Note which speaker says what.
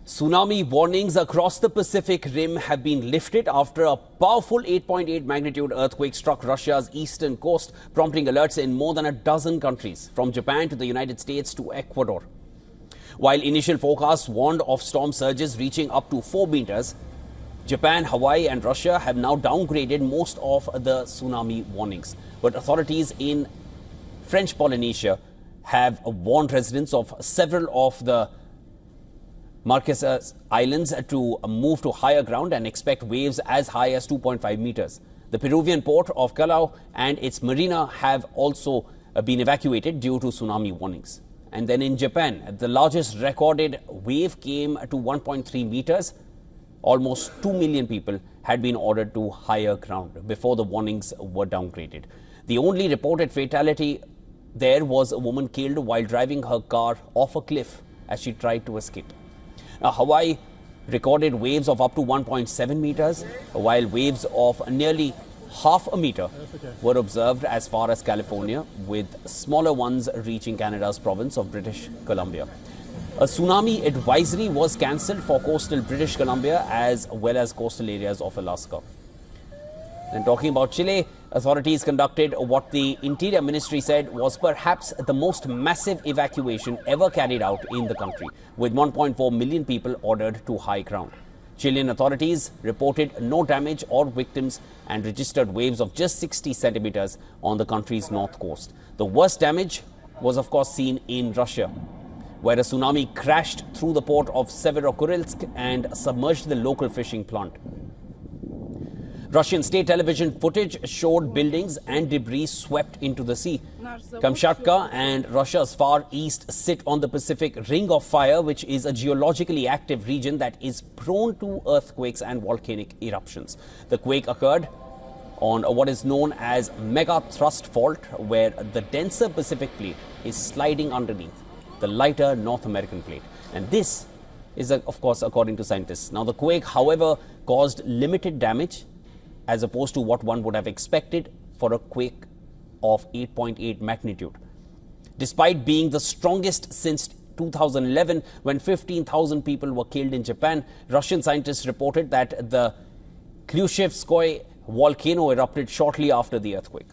Speaker 1: Tsunami warnings across the Pacific Rim have been lifted after a powerful 8.8 magnitude earthquake struck Russia's eastern coast, prompting alerts in more than a dozen countries, from Japan to the United States to Ecuador. While initial forecasts warned of storm surges reaching up to 4 meters, Japan, Hawaii and Russia have now downgraded most of the tsunami warnings. But authorities in French Polynesia have warned residents of several of the Marquesas Islands to move to higher ground and expect waves as high as 2.5 meters. The Peruvian port of Callao and its marina have also been evacuated due to tsunami warnings. And then in Japan, the largest recorded wave came to 1.3 meters. Almost 2 million people had been ordered to higher ground before the warnings were downgraded. The only reported fatality there was a woman killed while driving her car off a cliff as she tried to escape. Now, Hawaii recorded waves of up to 1.7 meters, while waves of nearly half a meter were observed as far as California, with smaller ones reaching Canada's province of British Columbia. A tsunami advisory was cancelled for coastal British Columbia as well as coastal areas of Alaska. And talking about Chile, authorities conducted what the Interior Ministry said was perhaps the most massive evacuation ever carried out in the country, with 1.4 million people ordered to high ground. Chilean authorities reported no damage or victims and registered waves of just 60 centimeters on the country's north coast. The worst damage was, of course, seen in Russia, where a tsunami crashed through the port of Severokurilsk and submerged the local fishing plant. Russian state television footage showed buildings and debris swept into the sea. Kamchatka and Russia's far east sit on the Pacific Ring of Fire, which is a geologically active region that is prone to earthquakes and volcanic eruptions. The quake occurred on what is known as Mega Thrust Fault, where the denser Pacific plate is sliding underneath the lighter North American plate. And this is, of course, according to scientists. Now, the quake, however, caused limited damage as opposed to what one would have expected for a quake of 8.8 magnitude. Despite being the strongest since 2011, when 15,000 people were killed in Japan, Russian scientists reported that the Klyushevskoye volcano erupted shortly after the earthquake.